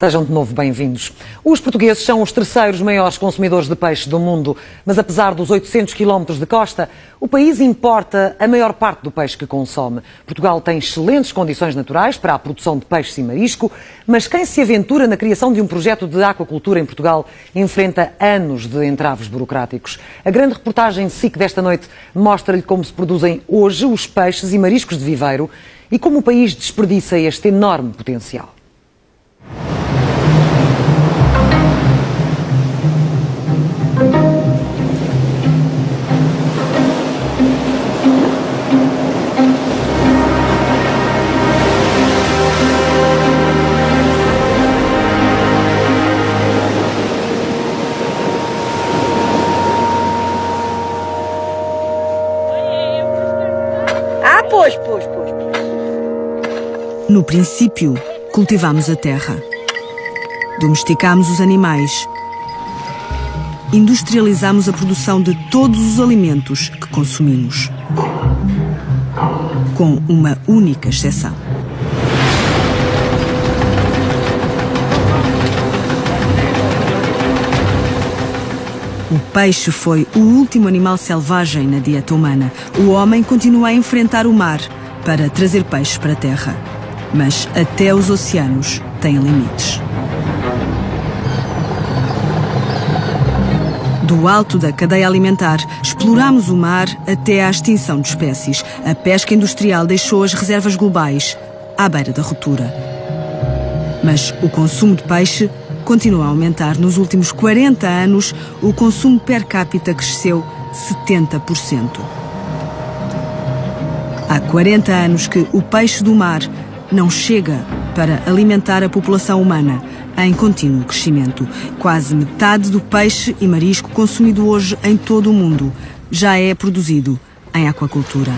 Sejam de novo bem-vindos. Os portugueses são os terceiros maiores consumidores de peixe do mundo, mas apesar dos 800 quilómetros de costa, o país importa a maior parte do peixe que consome. Portugal tem excelentes condições naturais para a produção de peixe e marisco, mas quem se aventura na criação de um projeto de aquacultura em Portugal enfrenta anos de entraves burocráticos. A grande reportagem SIC desta noite mostra-lhe como se produzem hoje os peixes e mariscos de viveiro e como o país desperdiça este enorme potencial. No princípio, cultivamos a terra, domesticamos os animais, industrializamos a produção de todos os alimentos que consumimos, com uma única exceção. O peixe foi o último animal selvagem na dieta humana. O homem continua a enfrentar o mar para trazer peixes para a terra. Mas até os oceanos têm limites. Do alto da cadeia alimentar, exploramos o mar até à extinção de espécies. A pesca industrial deixou as reservas globais à beira da ruptura. Mas o consumo de peixe continua a aumentar. Nos últimos 40 anos, o consumo per capita cresceu 70%. Há 40 anos que o peixe do mar não chega para alimentar a população humana em contínuo crescimento. Quase metade do peixe e marisco consumido hoje em todo o mundo já é produzido em aquacultura.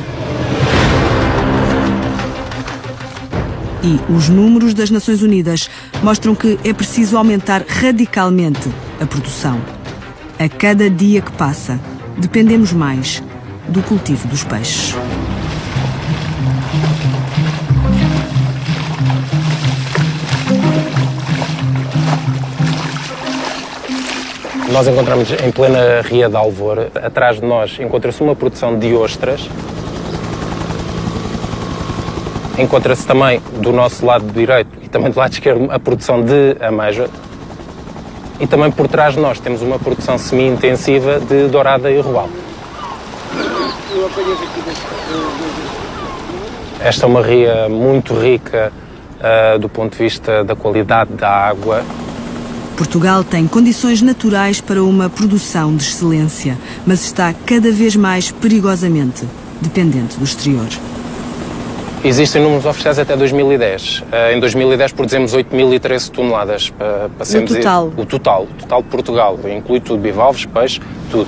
E os números das Nações Unidas mostram que é preciso aumentar radicalmente a produção. A cada dia que passa, dependemos mais do cultivo dos peixes. Nós encontramos em plena Ria de Alvor, atrás de nós encontra-se uma produção de ostras. Encontra-se também do nosso lado direito e também do lado esquerdo a produção de ameijoa. E também por trás de nós temos uma produção semi-intensiva de dourada e robalo. Esta é uma ria muito rica do ponto de vista da qualidade da água. Portugal tem condições naturais para uma produção de excelência, mas está cada vez mais perigosamente dependente do exterior. Existem números oficiais até 2010. Em 2010 produzimos 8.013 toneladas. Para o total? O total de Portugal. Inclui tudo, bivalves, peixe, tudo.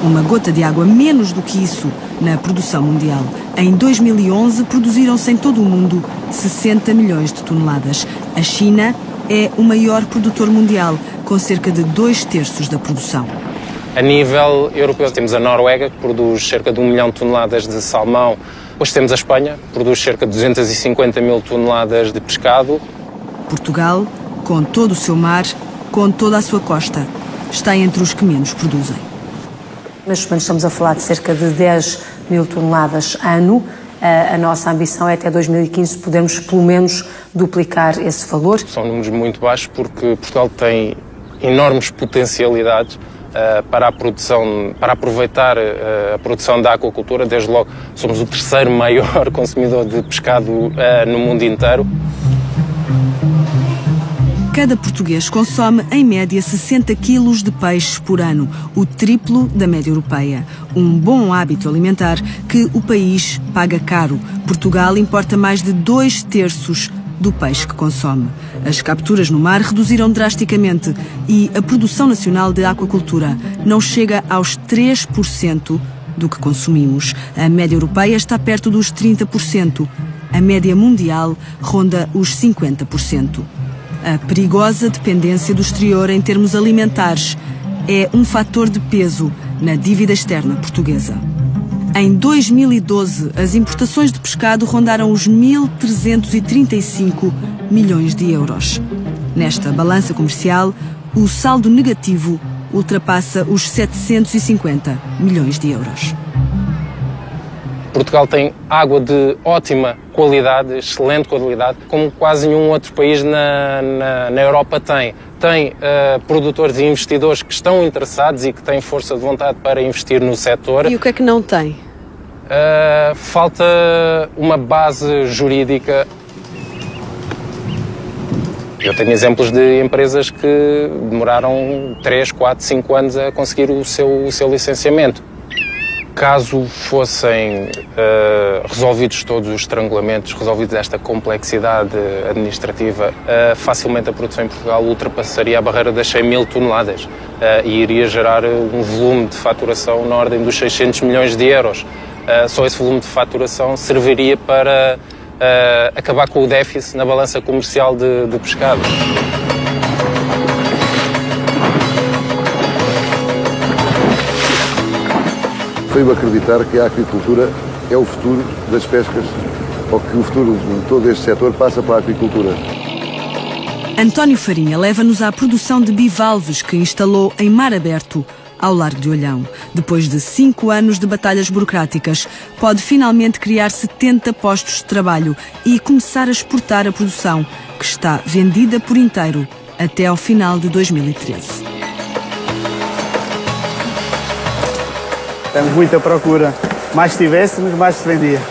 Uma gota de água menos do que isso na produção mundial. Em 2011 produziram-se em todo o mundo 60 milhões de toneladas. A China é o maior produtor mundial, com cerca de 2/3 da produção. A nível europeu temos a Noruega, que produz cerca de 1 milhão de toneladas de salmão. Depois temos a Espanha, que produz cerca de 250 mil toneladas de pescado. Portugal, com todo o seu mar, com toda a sua costa, está entre os que menos produzem. Mas estamos a falar de cerca de 10 mil toneladas ano. A nossa ambição é até 2015 podermos pelo menos duplicar esse valor. São números muito baixos porque Portugal tem enormes potencialidades para a produção, para aproveitar a produção da aquacultura. Desde logo somos o terceiro maior consumidor de pescado no mundo inteiro. Cada português consome, em média, 60 quilos de peixe por ano, o triplo da média europeia. Um bom hábito alimentar que o país paga caro. Portugal importa mais de 2/3 do peixe que consome. As capturas no mar reduziram drasticamente e a produção nacional de aquacultura não chega aos 3% do que consumimos. A média europeia está perto dos 30%. A média mundial ronda os 50%. A perigosa dependência do exterior em termos alimentares é um fator de peso na dívida externa portuguesa. Em 2012, as importações de pescado rondaram os 1.335 milhões de euros. Nesta balança comercial, o saldo negativo ultrapassa os 750 milhões de euros. Portugal tem água de ótima qualidade, excelente qualidade, como quase nenhum outro país na Europa tem. Tem produtores e investidores que estão interessados e que têm força de vontade para investir no setor. E o que é que não tem? Falta uma base jurídica. Eu tenho exemplos de empresas que demoraram 3, 4, 5 anos a conseguir o seu licenciamento. Caso fossem resolvidos todos os estrangulamentos, resolvidos esta complexidade administrativa, facilmente a produção em Portugal ultrapassaria a barreira das 100 mil toneladas e iria gerar um volume de faturação na ordem dos 600 milhões de euros. Só esse volume de faturação serviria para acabar com o déficit na balança comercial de pescado. Veio acreditar que a aquicultura é o futuro das pescas, ou que o futuro de todo este setor passa pela aquicultura. António Farinha leva-nos à produção de bivalves que instalou em mar aberto, ao Largo de Olhão. Depois de 5 anos de batalhas burocráticas, pode finalmente criar 70 postos de trabalho e começar a exportar a produção, que está vendida por inteiro até ao final de 2013. Temos muita procura. Mais tivéssemos, mais se vendia.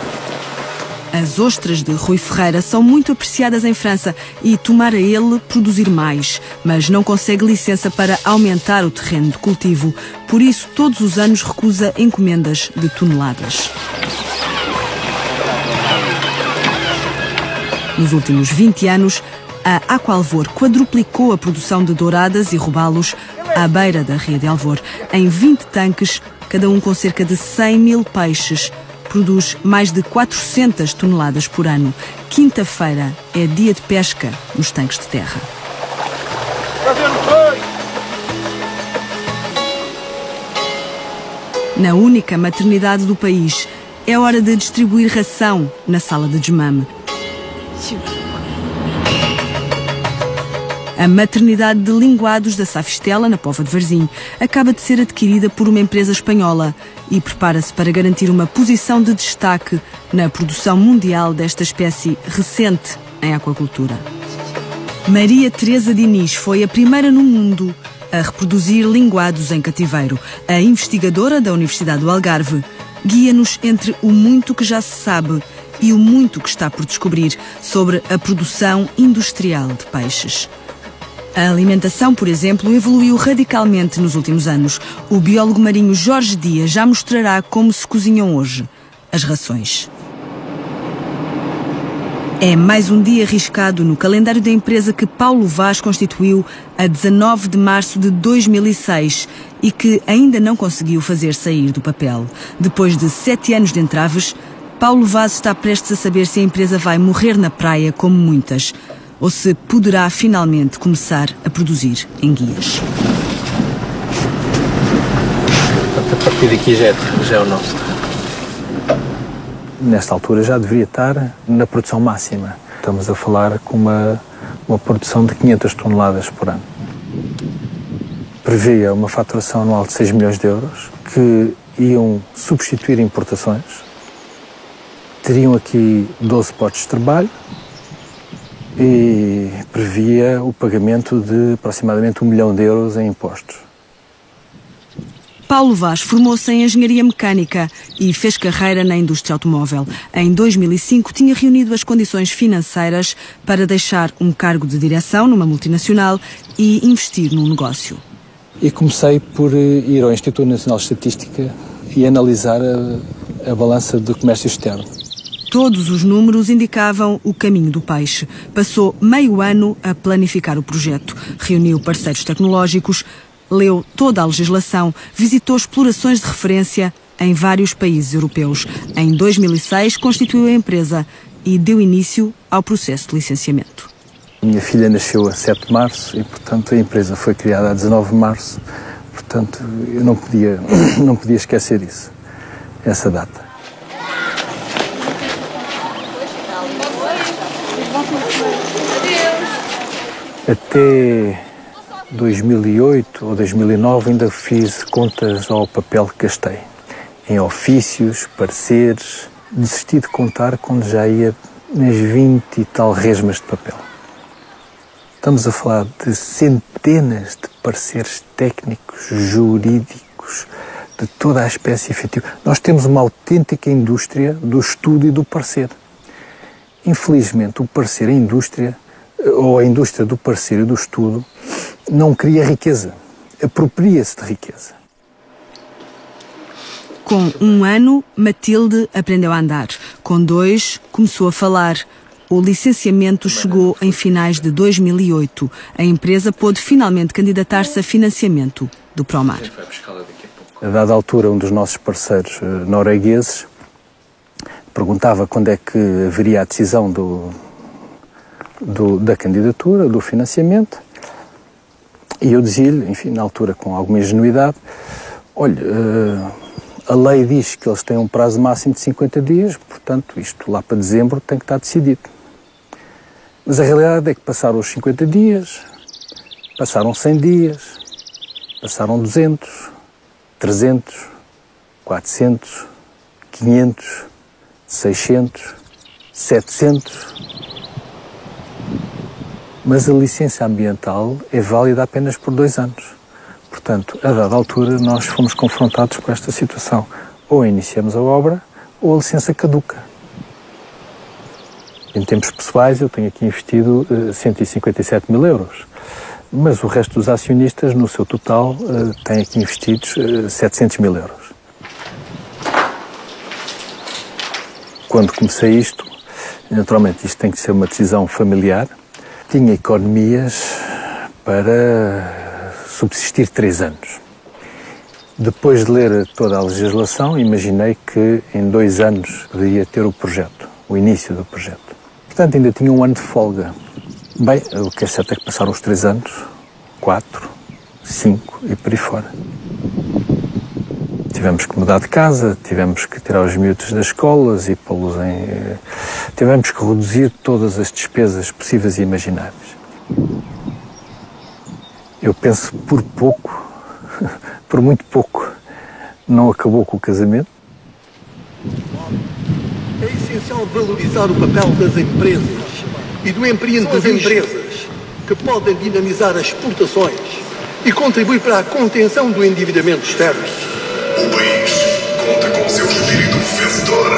As ostras de Rui Ferreira são muito apreciadas em França e tomara ele produzir mais, mas não consegue licença para aumentar o terreno de cultivo. Por isso, todos os anos recusa encomendas de toneladas. Nos últimos 20 anos, a Aqualvor quadruplicou a produção de douradas e robalos à beira da Ria de Alvor, em 20 tanques, cada um com cerca de 100 mil peixes. Produz mais de 400 toneladas por ano. Quinta-feira é dia de pesca nos tanques de terra. Na única maternidade do país, é hora de distribuir ração na sala de desmame. A maternidade de linguados da Safistela, na Póvoa de Varzim, acaba de ser adquirida por uma empresa espanhola e prepara-se para garantir uma posição de destaque na produção mundial desta espécie recente em aquacultura. Maria Teresa Diniz foi a primeira no mundo a reproduzir linguados em cativeiro. A investigadora da Universidade do Algarve guia-nos entre o muito que já se sabe e o muito que está por descobrir sobre a produção industrial de peixes. A alimentação, por exemplo, evoluiu radicalmente nos últimos anos. O biólogo marinho Jorge Dias já mostrará como se cozinham hoje as rações. É mais um dia arriscado no calendário da empresa que Paulo Vaz constituiu a 19 de março de 2006 e que ainda não conseguiu fazer sair do papel. Depois de 7 anos de entraves, Paulo Vaz está prestes a saber se a empresa vai morrer na praia como muitas, ou se poderá finalmente começar a produzir enguias. A partir daqui já é o nosso. Nesta altura já deveria estar na produção máxima. Estamos a falar com uma produção de 500 toneladas por ano. Previa uma faturação anual de 6 milhões de euros, que iam substituir importações. Teriam aqui 12 postos de trabalho, e previa o pagamento de aproximadamente 1 milhão de euros em impostos. Paulo Vaz formou-se em engenharia mecânica e fez carreira na indústria automóvel. Em 2005 tinha reunido as condições financeiras para deixar um cargo de direção numa multinacional e investir num negócio. E comecei por ir ao Instituto Nacional de Estatística e analisar a balança do comércio externo. Todos os números indicavam o caminho do peixe. Passou meio ano a planificar o projeto. Reuniu parceiros tecnológicos, leu toda a legislação, visitou explorações de referência em vários países europeus. Em 2006, constituiu a empresa e deu início ao processo de licenciamento. Minha filha nasceu a 7 de março e, portanto, a empresa foi criada a 19 de março. Portanto, eu não podia esquecer isso. essa data. Até 2008 ou 2009 ainda fiz contas ao papel que gastei. Em ofícios, pareceres. Desisti de contar quando já ia nas 20 e tal resmas de papel. Estamos a falar de centenas de pareceres técnicos, jurídicos, de toda a espécie efetiva. Nós temos uma autêntica indústria do estudo e do parecer. Infelizmente, o parecer, a indústria do parecer e do estudo, não cria riqueza, apropria-se de riqueza. Com 1 ano, Matilde aprendeu a andar. Com 2, começou a falar. O licenciamento chegou em finais de 2008. A empresa pôde finalmente candidatar-se a financiamento do Promar. A dada altura, um dos nossos parceiros noruegueses perguntava quando é que haveria a decisão da candidatura, do financiamento, e eu dizia-lhe, enfim, na altura com alguma ingenuidade, olha, a lei diz que eles têm um prazo máximo de 50 dias, portanto, isto lá para dezembro tem que estar decidido. Mas a realidade é que passaram os 50 dias, passaram 100 dias, passaram 200, 300, 400, 500, 600, 700... Mas a licença ambiental é válida apenas por 2 anos. Portanto, a dada altura, nós fomos confrontados com esta situação. Ou iniciamos a obra, ou a licença caduca. Em tempos pessoais, eu tenho aqui investido 157 mil euros. Mas o resto dos acionistas, no seu total, têm aqui investidos 700 mil euros. Quando comecei isto, naturalmente, isto tem que ser uma decisão familiar. Tinha economias para subsistir 3 anos. Depois de ler toda a legislação, imaginei que em 2 anos poderia ter o projeto, o início do projeto. Portanto, ainda tinha 1 ano de folga. Bem, o que é certo é que passaram os 3 anos, 4, 5 e por aí fora. Tivemos que mudar de casa, tivemos que tirar os miúdos das escolas e pô-los em... Tivemos que reduzir todas as despesas possíveis e imagináveis. Eu penso por pouco, por muito pouco, não acabou com o casamento. É essencial valorizar o papel das empresas e do empreendedorismo que podem dinamizar as exportações e contribuir para a contenção do endividamento externo. O país conta com o seu espírito vencedor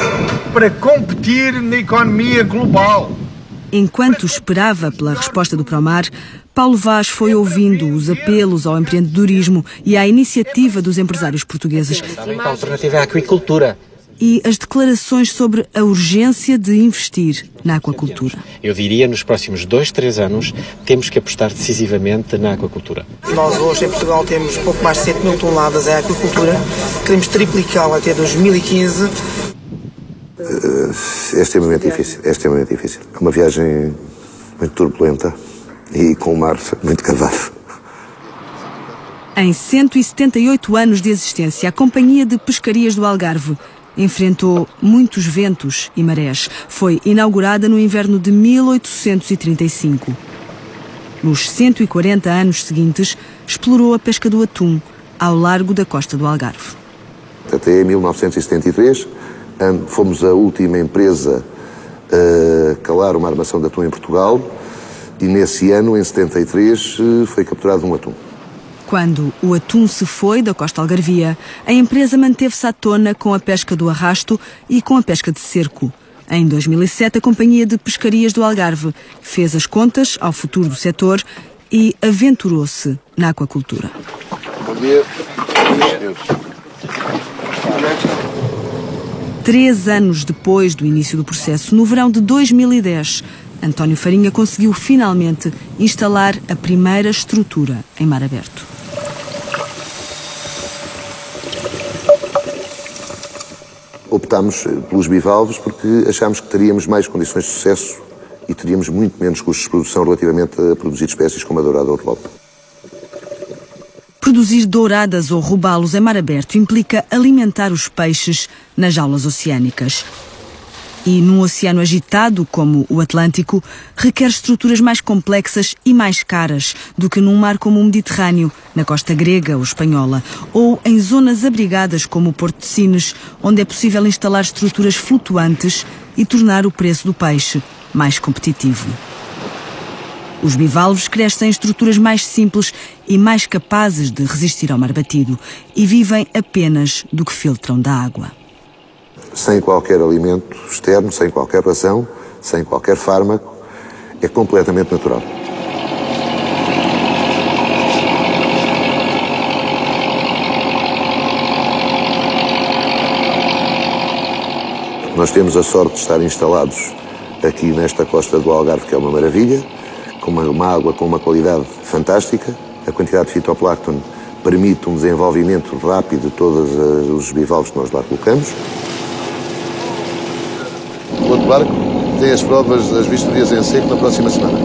para competir na economia global. Enquanto esperava pela resposta do Promar, Paulo Vaz foi ouvindo os apelos ao empreendedorismo e à iniciativa dos empresários portugueses. A alternativa é a aquicultura. E as declarações sobre a urgência de investir na aquacultura. Eu diria, nos próximos 2, 3 anos, temos que apostar decisivamente na aquacultura. Nós hoje em Portugal temos pouco mais de 7 mil toneladas em aquacultura. Queremos triplicá-la até 2015. É extremamente difícil. É uma viagem muito turbulenta e com o mar muito cavado. Em 178 anos de existência, a Companhia de Pescarias do Algarve enfrentou muitos ventos e marés. Foi inaugurada no inverno de 1835. Nos 140 anos seguintes, explorou a pesca do atum ao largo da costa do Algarve. Até 1973, fomos a última empresa a calar uma armação de atum em Portugal e nesse ano, em 73, foi capturado um atum. Quando o atum se foi da costa algarvia, a empresa manteve-se à tona com a pesca do arrasto e com a pesca de cerco. Em 2007, a Companhia de Pescarias do Algarve fez as contas ao futuro do setor e aventurou-se na aquacultura. Bom dia. 3 anos depois do início do processo, no verão de 2010, António Farinha conseguiu finalmente instalar a primeira estrutura em mar aberto. Optámos pelos bivalves porque achámos que teríamos mais condições de sucesso e teríamos muito menos custos de produção relativamente a produzir espécies como a dourada ou o lobo. Produzir douradas ou robalos em mar aberto implica alimentar os peixes nas jaulas oceânicas. E num oceano agitado como o Atlântico, requer estruturas mais complexas e mais caras do que num mar como o Mediterrâneo, na costa grega ou espanhola, ou em zonas abrigadas como o Porto de Sines, onde é possível instalar estruturas flutuantes e tornar o preço do peixe mais competitivo. Os bivalves crescem em estruturas mais simples e mais capazes de resistir ao mar batido e vivem apenas do que filtram da água. Sem qualquer alimento externo, sem qualquer ração, sem qualquer fármaco, é completamente natural. Nós temos a sorte de estar instalados aqui nesta costa do Algarve, que é uma maravilha, com uma água com uma qualidade fantástica. A quantidade de fitoplâncton permite um desenvolvimento rápido de todos os bivalves que nós lá colocamos. O outro barco tem as provas das vistorias em seco na próxima semana.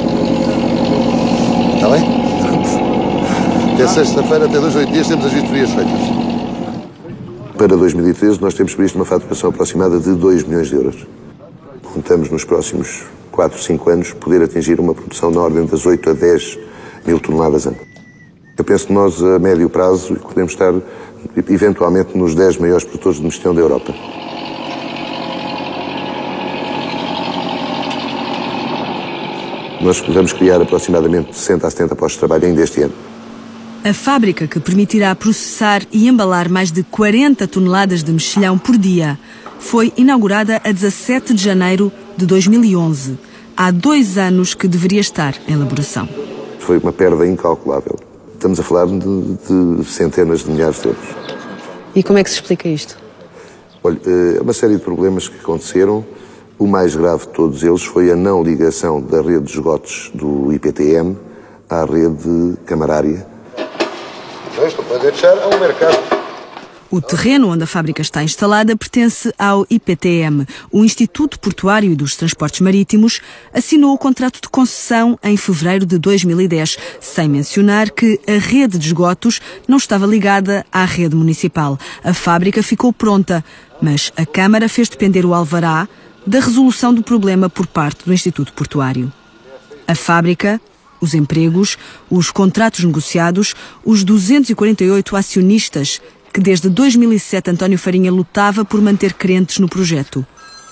Está bem? Até sexta-feira, até 2 a 8 dias, temos as vistorias feitas. Para 2013, nós temos previsto uma faturação aproximada de 2 milhões de euros. Contamos nos próximos 4, 5 anos poder atingir uma produção na ordem das 8 a 10 mil toneladas ano. Eu penso que nós, a médio prazo, podemos estar eventualmente nos 10 maiores produtores de mexilhão da Europa. Nós vamos criar aproximadamente 60 a 70 postos de trabalho ainda este ano. A fábrica que permitirá processar e embalar mais de 40 toneladas de mexilhão por dia foi inaugurada a 17 de janeiro de 2011. Há 2 anos que deveria estar em elaboração. Foi uma perda incalculável. Estamos a falar de centenas de milhares de euros. E como é que se explica isto? Olha, uma série de problemas que aconteceram. O mais grave de todos eles foi a não ligação da rede de esgotos do IPTM à rede camarária. O terreno onde a fábrica está instalada pertence ao IPTM. O Instituto Portuário e dos Transportes Marítimos assinou o contrato de concessão em fevereiro de 2010, sem mencionar que a rede de esgotos não estava ligada à rede municipal. A fábrica ficou pronta, mas a Câmara fez depender o alvará da resolução do problema por parte do Instituto Portuário. A fábrica, os empregos, os contratos negociados, os 248 acionistas que desde 2007 António Farinha lutava por manter crentes no projeto,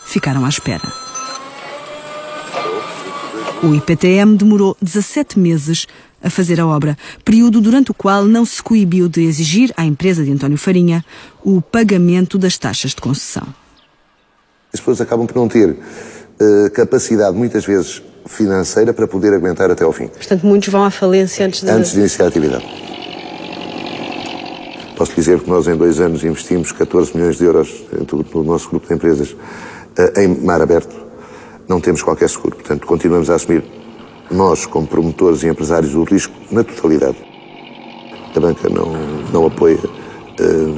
ficaram à espera. O IPTM demorou 17 meses a fazer a obra, período durante o qual não se coibiu de exigir à empresa de António Farinha o pagamento das taxas de concessão. As pessoas acabam por não ter capacidade, muitas vezes, financeira para poder aguentar até ao fim. Portanto, muitos vão à falência antes de iniciar a atividade. Posso dizer que nós, em 2 anos, investimos 14 milhões de euros no nosso grupo de empresas em mar aberto. Não temos qualquer seguro. Portanto, continuamos a assumir, nós, como promotores e empresários, o risco na totalidade. A banca não apoia,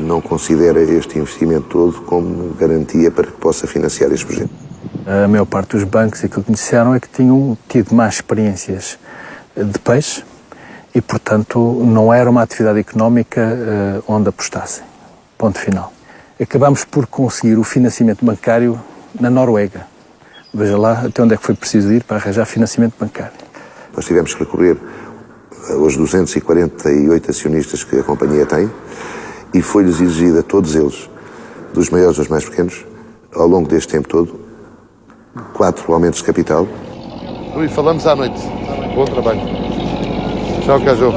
não considera este investimento todo como garantia para que possa financiar este projeto. A maior parte dos bancos, aquilo que me disseram é que tinham tido más experiências de peixe e, portanto, não era uma atividade económica onde apostassem. Ponto final. Acabámos por conseguir o financiamento bancário na Noruega. Veja lá até onde é que foi preciso ir para arranjar financiamento bancário. Nós tivemos que recorrer aos 248 acionistas que a companhia tem e foi-lhes exigida a todos eles, dos maiores aos mais pequenos, ao longo deste tempo todo, 4 aumentos de capital. Rui, falamos à noite. Bom trabalho. Tchau, Cajô.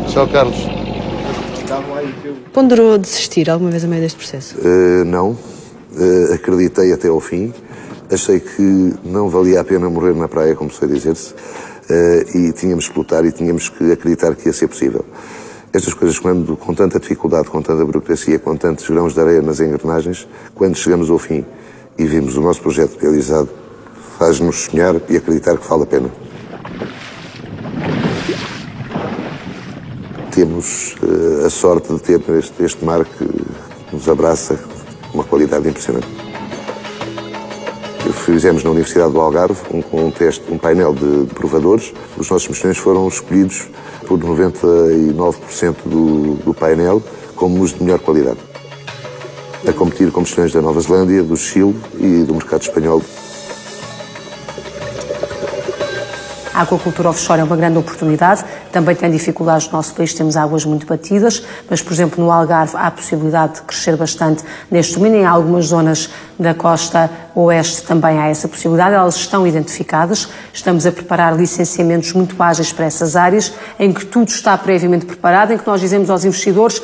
Tchau, Carlos. Ponderou desistir alguma vez a meio deste processo? Não. Acreditei até ao fim. Achei que não valia a pena morrer na praia, como se foi dizer-se, e tínhamos que lutar e tínhamos que acreditar que ia ser possível. Estas coisas, quando com tanta dificuldade, com tanta burocracia, com tantos grãos de areia nas engrenagens, quando chegamos ao fim e vimos o nosso projeto realizado, faz-nos sonhar e acreditar que vale a pena. Temos a sorte de ter este mar que nos abraça com uma qualidade impressionante. fizemos na Universidade do Algarve, um painel de provadores. Os nossos mexilhões foram escolhidos por 99% do painel como os de melhor qualidade, a competir com mexilhões da Nova Zelândia, do Chile e do mercado espanhol. A aquacultura offshore é uma grande oportunidade, também tem dificuldades no nosso país, temos águas muito batidas, mas, por exemplo, no Algarve há a possibilidade de crescer bastante neste domínio. Em algumas zonas da costa oeste também há essa possibilidade, elas estão identificadas, estamos a preparar licenciamentos muito ágeis para essas áreas, em que tudo está previamente preparado, em que nós dizemos aos investidores,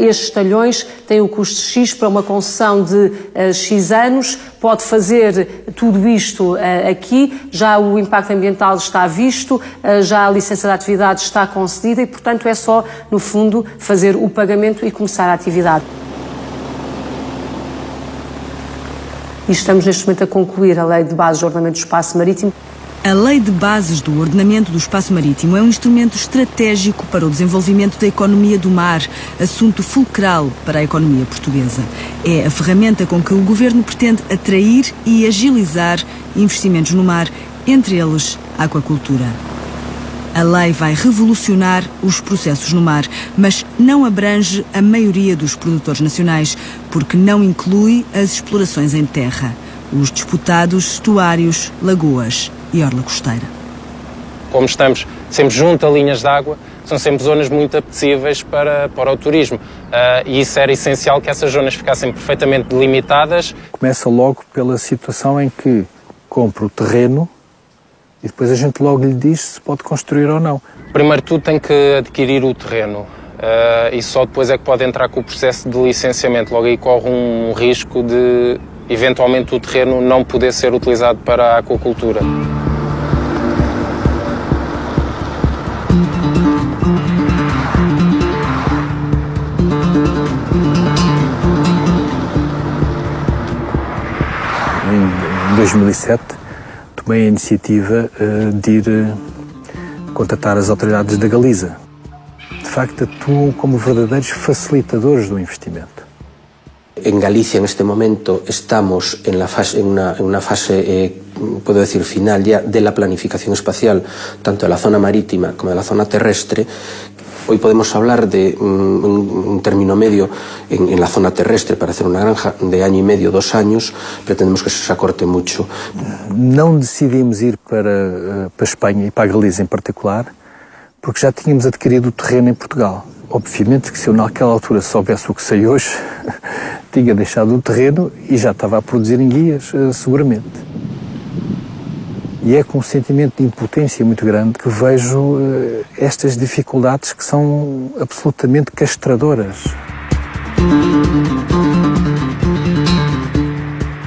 estes talhões têm o custo X para uma concessão de X anos, pode fazer tudo isto aqui, já o impacto ambiental está visto, já a licença de atividade está concedida e, portanto, é só, no fundo, fazer o pagamento e começar a atividade. E estamos, neste momento, a concluir a Lei de Bases do Ordenamento do Espaço Marítimo. A Lei de Bases do Ordenamento do Espaço Marítimo é um instrumento estratégico para o desenvolvimento da economia do mar, assunto fulcral para a economia portuguesa. É a ferramenta com que o Governo pretende atrair e agilizar investimentos no mar, entre eles a aquacultura. A lei vai revolucionar os processos no mar, mas não abrange a maioria dos produtores nacionais, porque não inclui as explorações em terra, os disputados estuários, lagoas e orla costeira. Como estamos sempre junto a linhas de água, são sempre zonas muito apetecíveis para o turismo. E isso era essencial que essas zonas ficassem perfeitamente delimitadas. Começa logo pela situação em que compra o terreno e depois a gente logo lhe diz se pode construir ou não. Primeiro de tudo tem que adquirir o terreno e só depois é que pode entrar com o processo de licenciamento. Logo aí corre um risco de, eventualmente, o terreno não poder ser utilizado para a aquacultura. Em 2007, tomei a iniciativa de ir contatar as autoridades da Galiza. De facto, atuam como verdadeiros facilitadores do investimento. En Galicia, en este momento, estamos en una fase, puedo decir, final ya de la planificación espacial, tanto de la zona marítima como de la zona terrestre. Hoy podemos hablar de un término medio en la zona terrestre para hacer una granja de año y medio, 2 años. Pretendemos que eso se acorte mucho. Não decidimos ir para a Espanha e para a Galiza em particular, porque já tínhamos adquirido o terreno em Portugal. Obviamente que se eu naquela altura soubesse o que sei hoje, tinha deixado o terreno e já estava a produzir enguias, seguramente. E é com um sentimento de impotência muito grande que vejo estas dificuldades que são absolutamente castradoras.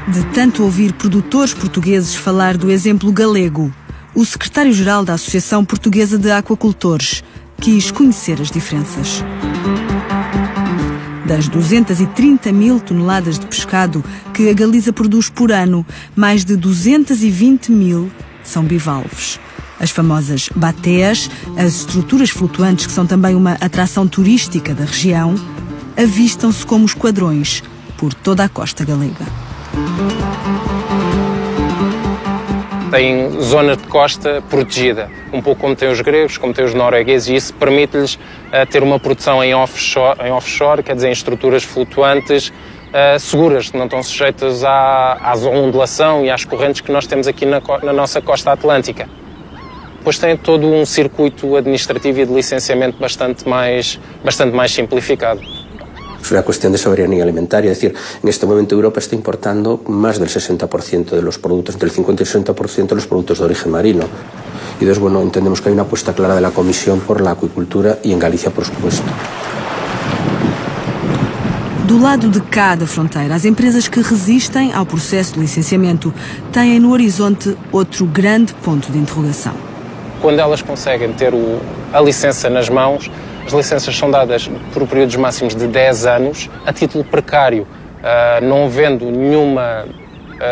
De tanto ouvir produtores portugueses falar do exemplo galego, o secretário-geral da Associação Portuguesa de Aquacultores quis conhecer as diferenças. Das 230 mil toneladas de pescado que a Galiza produz por ano, mais de 220 mil são bivalves. As famosas bateas, as estruturas flutuantes que são também uma atração turística da região, avistam-se como esquadrões por toda a costa galega. Tem zona de costa protegida, um pouco como tem os gregos, como tem os noruegueses, e isso permite-lhes ter uma produção em offshore, quer dizer, em estruturas flutuantes seguras, que não estão sujeitas à ondulação e às correntes que nós temos aqui na nossa costa atlântica. Depois tem todo um circuito administrativo e de licenciamento bastante mais simplificado. Es una cuestión de soberanía alimentaria, es decir, en este momento Europa está importando más del 60% de los productos, entre el 50 y el 60% de los productos de origen marino. Y entonces, bueno, entendemos que hay una apuesta clara de la Comisión por la acuicultura y en Galicia, por supuesto. Do lado de cá da fronteira, as empresas que resistem ao processo de licenciamento têm no horizonte outro grande ponto de interrogação. Quando elas conseguem ter a licença nas mãos, as licenças são dadas por períodos máximos de 10 anos, a título precário, não havendo nenhuma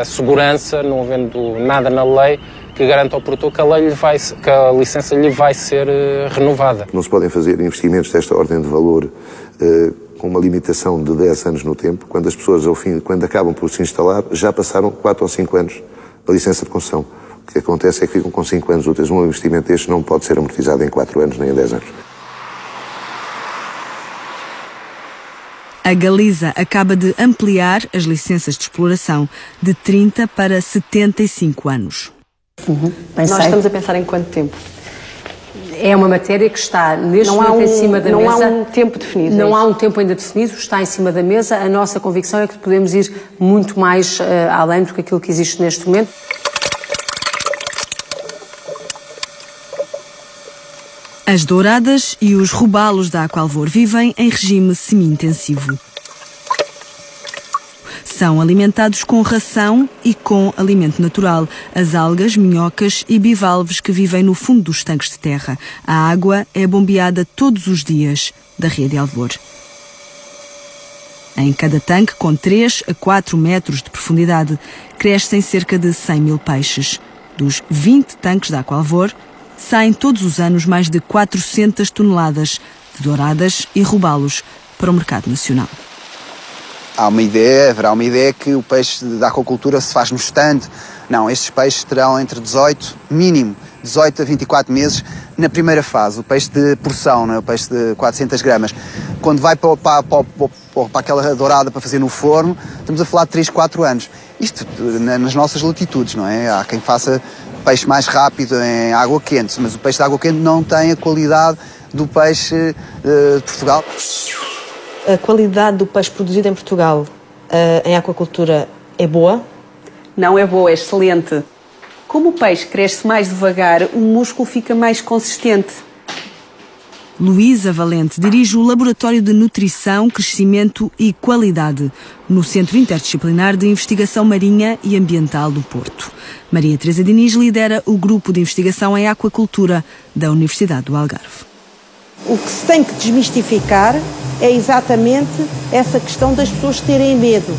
segurança, não havendo nada na lei que garanta ao produtor que a licença lhe vai ser renovada. Não se podem fazer investimentos desta ordem de valor com uma limitação de 10 anos no tempo, quando as pessoas, ao fim, quando acabam por se instalar, já passaram 4 ou 5 anos a licença de concessão. O que acontece é que ficam com 5 anos úteis. Um investimento deste não pode ser amortizado em 4 anos nem em 10 anos. A Galiza acaba de ampliar as licenças de exploração de 30 para 75 anos. Nós estamos a pensar em quanto tempo? É uma matéria que está neste momento em cima da mesa. Não há um tempo definido. Não há um tempo ainda definido, está em cima da mesa. A nossa convicção é que podemos ir muito mais além do que aquilo que existe neste momento. As douradas e os robalos da Aqualvor vivem em regime semi-intensivo. São alimentados com ração e com alimento natural, as algas, minhocas e bivalves que vivem no fundo dos tanques de terra. A água é bombeada todos os dias da rede Alvor. Em cada tanque, com 3 a 4 metros de profundidade, crescem cerca de 100 mil peixes. Dos 20 tanques da Aqualvor, saem todos os anos mais de 400 toneladas de douradas e robalos para o mercado nacional. Haverá uma ideia que o peixe da aquacultura se faz no estande. Não, estes peixes terão entre 18 a 24 meses na primeira fase. O peixe de porção, não é? O peixe de 400 gramas. Quando vai para aquela dourada para fazer no forno, estamos a falar de 3, 4 anos. Isto nas nossas latitudes, não é? Há quem faça peixe mais rápido em água quente, mas o peixe de água quente não tem a qualidade do peixe de Portugal. A qualidade do peixe produzido em Portugal em aquacultura é boa? Não é boa, é excelente. Como o peixe cresce mais devagar, o músculo fica mais consistente. Luísa Valente dirige o Laboratório de Nutrição, Crescimento e Qualidade no Centro Interdisciplinar de Investigação Marinha e Ambiental do Porto. Maria Teresa Diniz lidera o Grupo de Investigação em Aquacultura da Universidade do Algarve. O que se tem que desmistificar é exatamente essa questão das pessoas terem medo.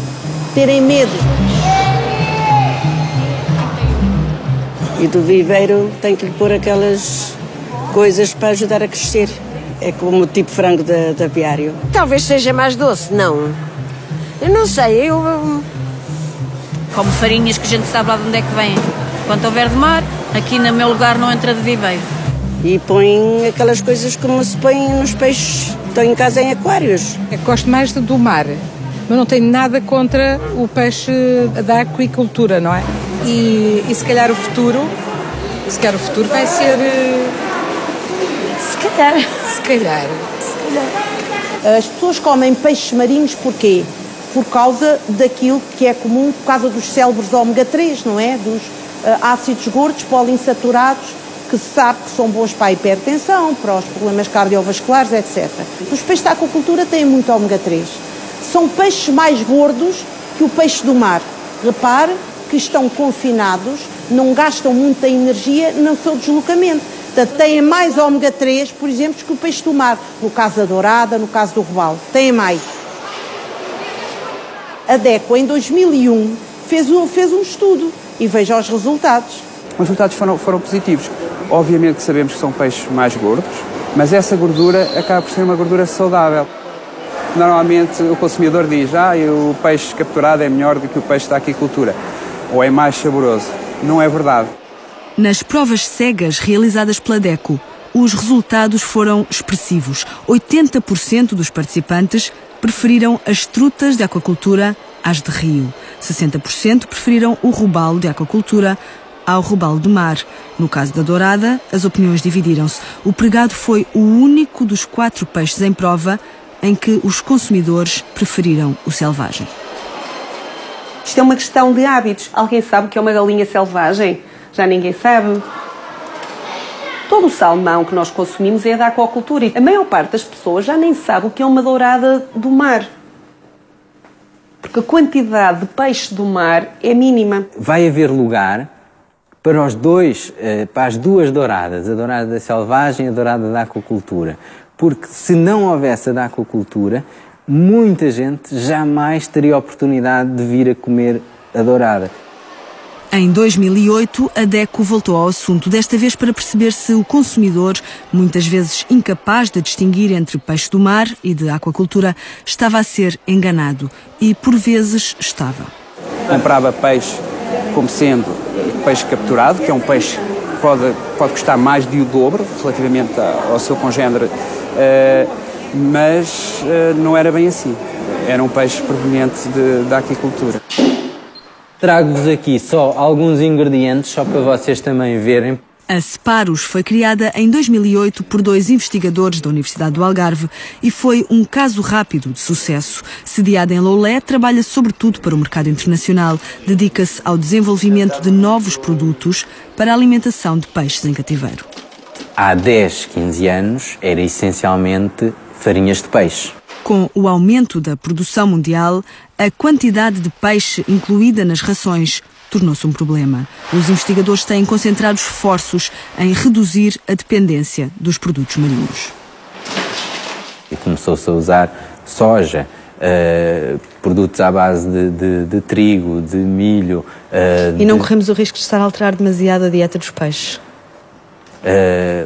E do viveiro tem que lhe pôr aquelas coisas para ajudar a crescer. É como o tipo frango de aviário. Talvez seja mais doce, não? Eu não sei, Como farinhas que a gente sabe lá de onde é que vem. Quando houver de mar, aqui no meu lugar não entra de viveiro. E põem aquelas coisas como se põem nos peixes que estão em casa em aquários. Eu gosto mais do mar, mas não tenho nada contra o peixe da aquicultura, não é? E se calhar o futuro vai ser... Se calhar. As pessoas comem peixes marinhos porquê? Por causa daquilo que é comum, por causa dos célebres ômega 3, não é? Dos ácidos gordos poliinsaturados, que se sabe que são bons para a hipertensão, para os problemas cardiovasculares, etc. Os peixes da aquacultura têm muito ômega 3. São peixes mais gordos que o peixe do mar. Repare que estão confinados, não gastam muita energia no seu deslocamento. Portanto, têm mais ômega 3, por exemplo, que o peixe do mar. No caso da dourada, no caso do robalo. Têm mais. A DECO, em 2001, fez um estudo e veja os resultados. Os resultados foram positivos. Obviamente que sabemos que são peixes mais gordos, mas essa gordura acaba por ser uma gordura saudável. Normalmente o consumidor diz, o peixe capturado é melhor do que o peixe da aquicultura, ou é mais saboroso. Não é verdade. Nas provas cegas realizadas pela DECO, os resultados foram expressivos. 80% dos participantes preferiram as trutas de aquacultura às de rio. 60% preferiram o robalo de aquacultura ao robalo de mar. No caso da dourada, as opiniões dividiram-se. O pregado foi o único dos 4 peixes em prova em que os consumidores preferiram o selvagem. Isto é uma questão de hábitos. Alguém sabe o que é uma galinha selvagem? Já ninguém sabe. Todo o salmão que nós consumimos é da aquacultura e a maior parte das pessoas já nem sabe o que é uma dourada do mar. Porque a quantidade de peixe do mar é mínima. Vai haver lugar para as duas douradas, a dourada selvagem e a dourada da aquacultura. Porque se não houvesse a da aquacultura, muita gente jamais teria a oportunidade de vir a comer a dourada. Em 2008, a DECO voltou ao assunto, desta vez para perceber se o consumidor, muitas vezes incapaz de distinguir entre peixe do mar e de aquacultura, estava a ser enganado. E, por vezes, estava. Comprava peixe como sendo peixe capturado, que é um peixe que pode custar mais de o dobro relativamente ao seu congénere, mas não era bem assim. Era um peixe proveniente da aquicultura. Trago-vos aqui só alguns ingredientes, só para vocês também verem. A Separos foi criada em 2008 por 2 investigadores da Universidade do Algarve e foi um caso rápido de sucesso. Sediada em Loulé, trabalha sobretudo para o mercado internacional. Dedica-se ao desenvolvimento de novos produtos para a alimentação de peixes em cativeiro. Há 10, 15 anos era essencialmente farinhas de peixe. Com o aumento da produção mundial, a quantidade de peixe incluída nas rações tornou-se um problema. Os investigadores têm concentrado esforços em reduzir a dependência dos produtos marinhos. E começou-se a usar soja, produtos à base de trigo, de milho. E não corremos o risco de estar a alterar demasiado a dieta dos peixes?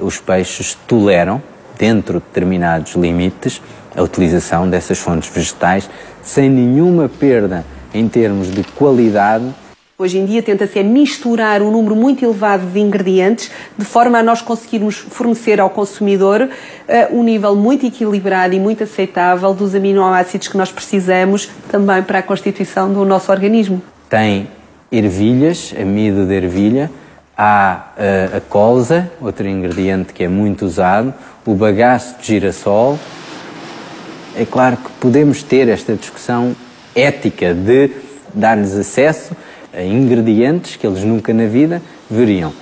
Os peixes toleram, dentro de determinados limites, a utilização dessas fontes vegetais sem nenhuma perda em termos de qualidade. Hoje em dia tenta-se misturar um número muito elevado de ingredientes de forma a nós conseguirmos fornecer ao consumidor um nível muito equilibrado e muito aceitável dos aminoácidos que nós precisamos também para a constituição do nosso organismo. Tem ervilhas, amido de ervilha, há a colza, outro ingrediente que é muito usado, o bagaço de girassol. É claro que podemos ter esta discussão ética de dar-lhes acesso a ingredientes que eles nunca na vida veriam.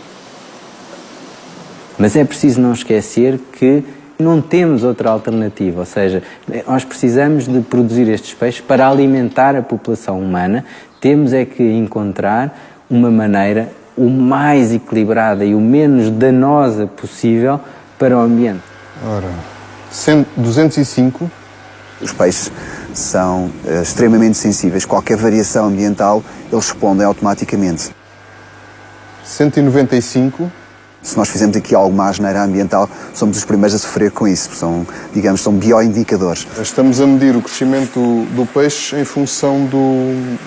Mas é preciso não esquecer que não temos outra alternativa, ou seja, nós precisamos de produzir estes peixes para alimentar a população humana, temos é que encontrar uma maneira o mais equilibrada e o menos danosa possível para o ambiente. Ora, 205. Os peixes são extremamente sensíveis. Qualquer variação ambiental, eles respondem automaticamente. 195. Se nós fizermos aqui alguma asneira ambiental, somos os primeiros a sofrer com isso. São bioindicadores. Estamos a medir o crescimento do peixe em função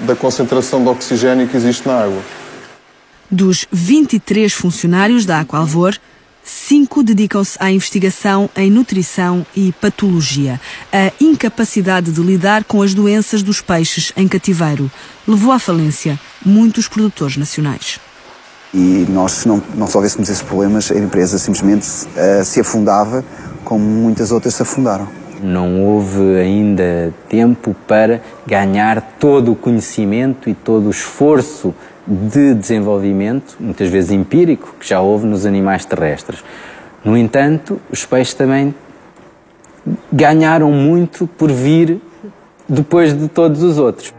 da concentração de oxigênio que existe na água. Dos 23 funcionários da Aqualvor, 5 dedicam-se à investigação em nutrição e patologia. A incapacidade de lidar com as doenças dos peixes em cativeiro levou à falência muitos produtores nacionais. E nós, se não resolvêssemos esses problemas, a empresa simplesmente se afundava, como muitas outras se afundaram. Não houve ainda tempo para ganhar todo o conhecimento e todo o esforço de desenvolvimento, muitas vezes empírico, que já houve nos animais terrestres. No entanto, os peixes também ganharam muito por vir depois de todos os outros.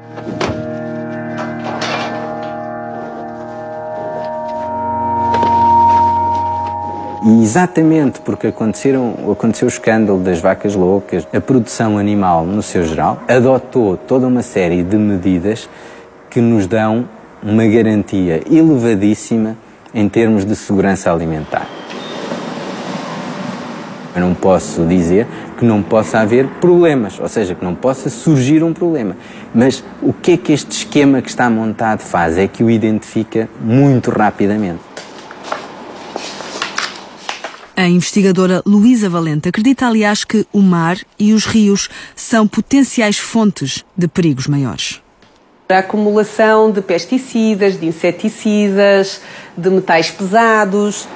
E exatamente porque aconteceu o escândalo das vacas loucas, a produção animal, no seu geral, adotou toda uma série de medidas que nos dão uma garantia elevadíssima em termos de segurança alimentar. Eu não posso dizer que não possa haver problemas, ou seja, que não possa surgir um problema. Mas o que é que este esquema que está montado faz? É que o identifica muito rapidamente. A investigadora Luísa Valente acredita, aliás, que o mar e os rios são potenciais fontes de perigos maiores. A acumulação de pesticidas, de inseticidas, de metais pesados.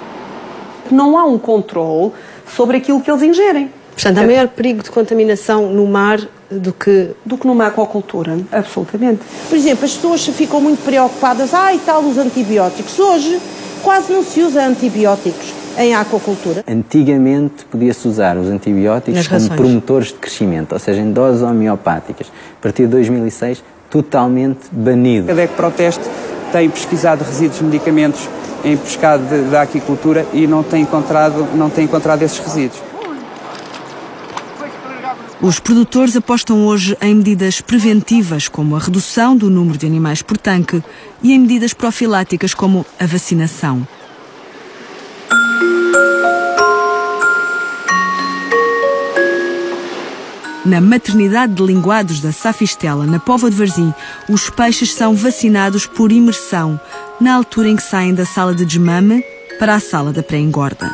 Não há um controle sobre aquilo que eles ingerem. Portanto, há maior perigo de contaminação no mar do que numa aquacultura, absolutamente. Por exemplo, as pessoas ficam muito preocupadas, e tal, os antibióticos. Hoje quase não se usa antibióticos em aquacultura. Antigamente podia-se usar os antibióticos como promotores de crescimento, ou seja, em doses homeopáticas. A partir de 2006, totalmente banido. A DEC Proteste tem pesquisado resíduos de medicamentos em pescado da aquicultura e não tem encontrado esses resíduos. Os produtores apostam hoje em medidas preventivas, como a redução do número de animais por tanque, e em medidas profiláticas, como a vacinação. Na maternidade de linguados da Safistela, na Póvoa de Varzim, os peixes são vacinados por imersão, na altura em que saem da sala de desmame para a sala da pré-engorda.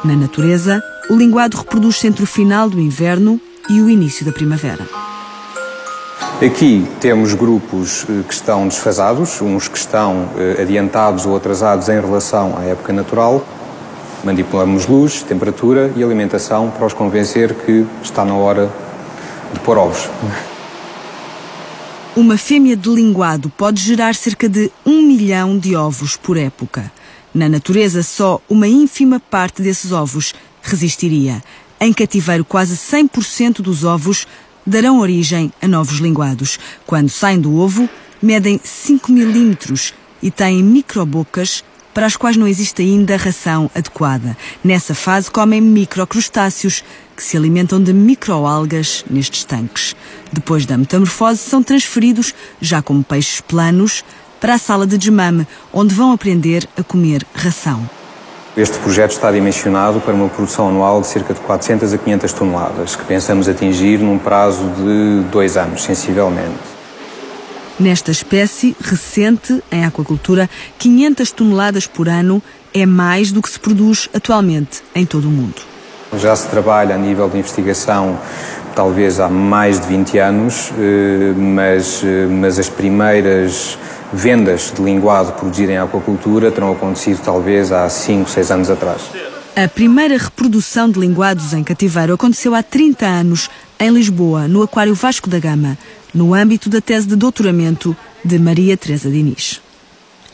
Na natureza, o linguado reproduz-se entre o final do inverno e o início da primavera. Aqui temos grupos que estão desfasados, uns que estão adiantados ou atrasados em relação à época natural. Manipulamos luz, temperatura e alimentação para os convencer que está na hora de pôr ovos. Uma fêmea de linguado pode gerar cerca de 1 milhão de ovos por época. Na natureza, só uma ínfima parte desses ovos resistiria. Em cativeiro, quase 100% dos ovos darão origem a novos linguados. Quando saem do ovo, medem 5 milímetros e têm microbocas para as quais não existe ainda ração adequada. Nessa fase, comem microcrustáceos, que se alimentam de microalgas nestes tanques. Depois da metamorfose, são transferidos, já como peixes planos, para a sala de desmame, onde vão aprender a comer ração. Este projeto está dimensionado para uma produção anual de cerca de 400 a 500 toneladas, que pensamos atingir num prazo de 2 anos, sensivelmente. Nesta espécie recente, em aquacultura, 500 toneladas por ano é mais do que se produz atualmente em todo o mundo. Já se trabalha a nível de investigação talvez há mais de 20 anos, mas as primeiras vendas de linguado produzido em aquacultura terão acontecido talvez há 5, 6 anos atrás. A primeira reprodução de linguados em cativeiro aconteceu há 30 anos em Lisboa, no Aquário Vasco da Gama, no âmbito da tese de doutoramento de Maria Teresa Diniz.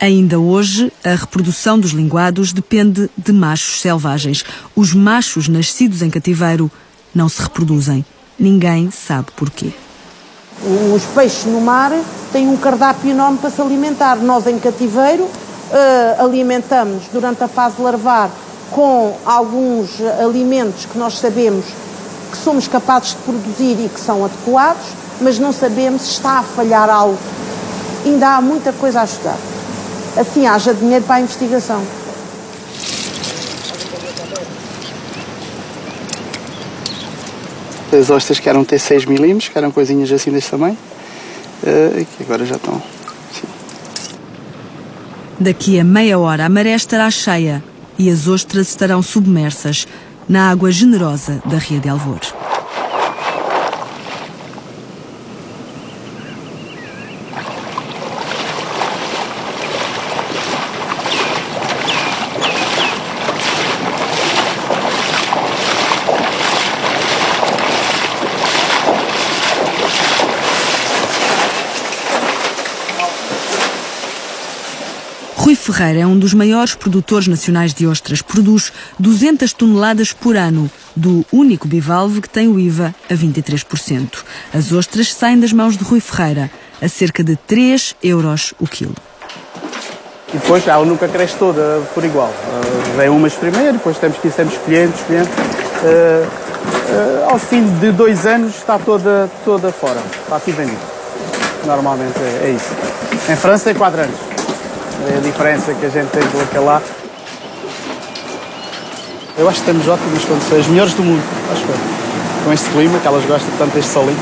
Ainda hoje, a reprodução dos linguados depende de machos selvagens. Os machos nascidos em cativeiro não se reproduzem. Ninguém sabe porquê. Os peixes no mar têm um cardápio enorme para se alimentar. Nós, em cativeiro, alimentamos durante a fase larvar com alguns alimentos que nós sabemos que somos capazes de produzir e que são adequados, mas não sabemos se está a falhar algo. Ainda há muita coisa a estudar. Assim haja dinheiro para a investigação. As ostras que eram ter 6 milímetros, que eram coisinhas assim deste tamanho, que agora já estão. Sim. Daqui a meia hora a maré estará cheia e as ostras estarão submersas na água generosa da Ria de Alvor. Rui Ferreira é um dos maiores produtores nacionais de ostras. Produz 200 toneladas por ano do único bivalve que tem o IVA a 23%. As ostras saem das mãos de Rui Ferreira a cerca de 3 euros o quilo. E depois ela nunca cresce toda por igual. Vem umas primeiro, depois temos que ir sempre escolhendo. Ao fim de 2 anos está toda fora. Está tudo vendido. Normalmente é isso. Em França tem 4 anos. É a diferença que a gente tem com aquele lá. Eu acho que temos ótimas condições, melhores do mundo, acho que com este clima, que elas gostam tanto deste solinho.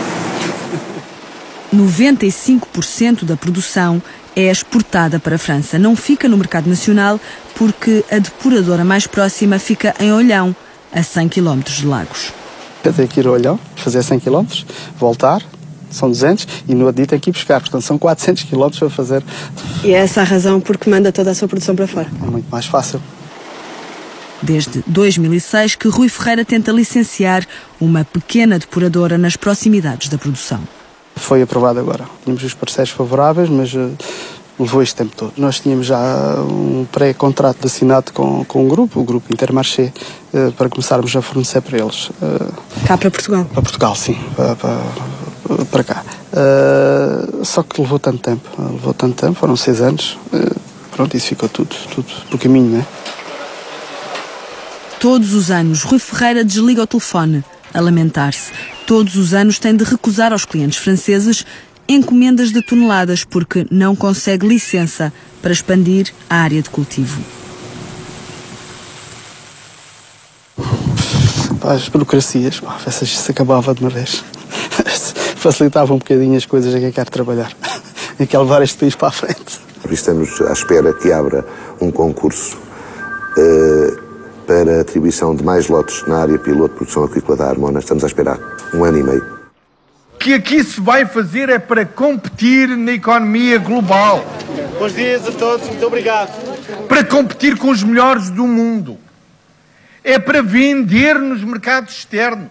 95% da produção é exportada para a França. Não fica no mercado nacional porque a depuradora mais próxima fica em Olhão, a 100 km de Lagos. Eu tenho que ir a Olhão, fazer 100 km, voltar. São 200 e no outro dia tem que ir buscar, portanto são 400 km para fazer. E é essa a razão porque manda toda a sua produção para fora? É muito mais fácil. Desde 2006 que Rui Ferreira tenta licenciar uma pequena depuradora nas proximidades da produção. Foi aprovado agora. Tínhamos os parceiros favoráveis, mas levou este tempo todo. Nós tínhamos já um pré-contrato assinado com o Grupo Intermarché, para começarmos a fornecer para eles. Cá para Portugal? Para Portugal, sim. Para cá. Só que levou tanto tempo, foram 6 anos, pronto, isso ficou tudo no caminho, não é? Todos os anos, Rui Ferreira desliga o telefone a lamentar-se. Todos os anos tem de recusar aos clientes franceses encomendas de toneladas porque não consegue licença para expandir a área de cultivo. As burocracias, se acabava de uma vez. Facilitava um bocadinho as coisas a quem quer trabalhar. E quer levar este país para a frente. Estamos à espera que abra um concurso para a atribuição de mais lotes na área piloto de produção agrícola da Armona. Estamos a esperar 1 ano e meio. O que aqui se vai fazer é para competir na economia global. Bons dias a todos, muito obrigado. Para competir com os melhores do mundo. É para vender nos mercados externos.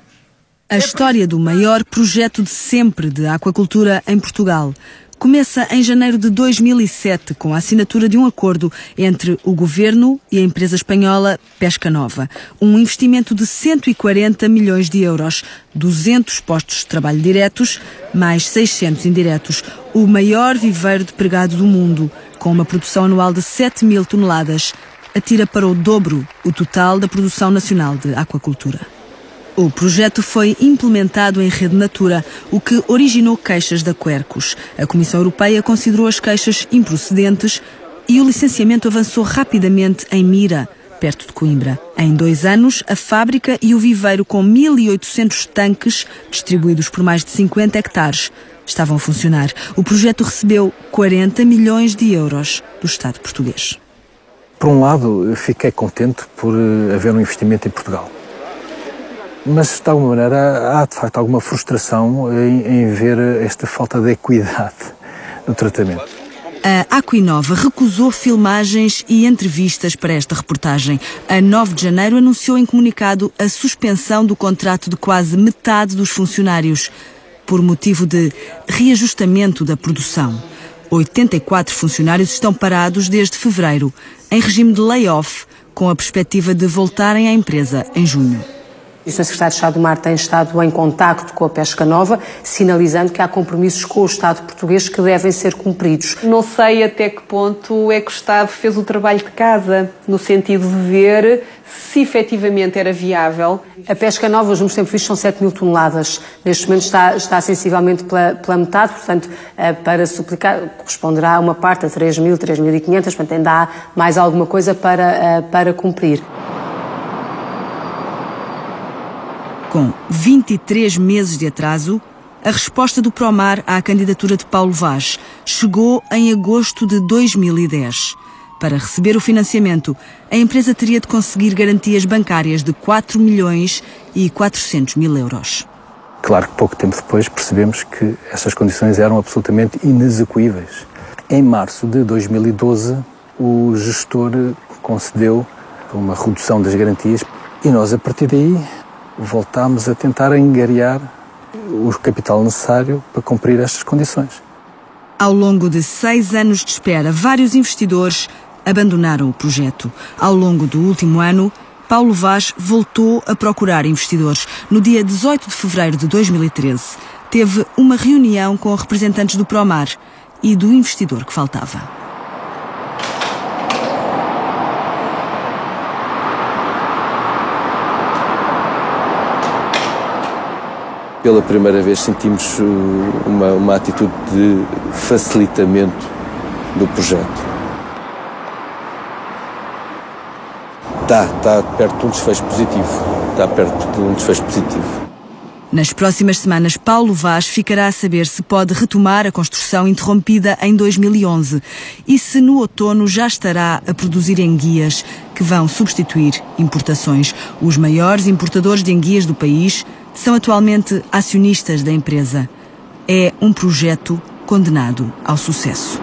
A história do maior projeto de sempre de aquacultura em Portugal começa em janeiro de 2007 com a assinatura de um acordo entre o Governo e a empresa espanhola Pesca Nova. Um investimento de 140 milhões de euros, 200 postos de trabalho diretos, mais 600 indiretos. O maior viveiro de pregado do mundo, com uma produção anual de 7 mil toneladas, atira para o dobro o total da produção nacional de aquacultura. O projeto foi implementado em rede Natura, o que originou queixas da Quercus. A Comissão Europeia considerou as queixas improcedentes e o licenciamento avançou rapidamente em Mira, perto de Coimbra. Em 2 anos, a fábrica e o viveiro com 1.800 tanques, distribuídos por mais de 50 hectares, estavam a funcionar. O projeto recebeu 40 milhões de euros do Estado português. Por um lado, fiquei contente por haver um investimento em Portugal. Mas, de alguma maneira, há de facto alguma frustração em ver esta falta de equidade no tratamento. A Aquinova recusou filmagens e entrevistas para esta reportagem. A 9 de janeiro anunciou em comunicado a suspensão do contrato de quase metade dos funcionários, por motivo de reajustamento da produção. 84 funcionários estão parados desde fevereiro, em regime de layoff, com a perspectiva de voltarem à empresa em junho. O Sr. Secretário de Estado do Mar tem estado em contacto com a Pesca Nova, sinalizando que há compromissos com o Estado português que devem ser cumpridos. Não sei até que ponto é que o Estado fez o trabalho de casa, no sentido de ver se efetivamente era viável. A Pesca Nova, os números sempre vistos, são 7 mil toneladas. Neste momento está sensivelmente pela metade, portanto, para suplicar, corresponderá a uma parte a 3.000, 3.500, portanto, ainda há mais alguma coisa para cumprir. Com 23 meses de atraso, a resposta do Promar à candidatura de Paulo Vaz chegou em agosto de 2010. Para receber o financiamento, a empresa teria de conseguir garantias bancárias de 4 milhões e 400 mil euros. Claro que pouco tempo depois percebemos que essas condições eram absolutamente inexequíveis. Em março de 2012, o gestor concedeu uma redução das garantias e nós, a partir daí, voltámos a tentar angariar o capital necessário para cumprir estas condições. Ao longo de 6 anos de espera, vários investidores abandonaram o projeto. Ao longo do último ano, Paulo Vaz voltou a procurar investidores. No dia 18 de fevereiro de 2013, teve uma reunião com representantes do Promar e do investidor que faltava. Pela primeira vez sentimos uma atitude de facilitamento do projeto. Está perto de um desfecho positivo. Está perto de um desfecho positivo. Nas próximas semanas, Paulo Vaz ficará a saber se pode retomar a construção interrompida em 2011 e se no outono já estará a produzir enguias que vão substituir importações. Os maiores importadores de enguias do país são atualmente acionistas da empresa. É um projeto condenado ao sucesso.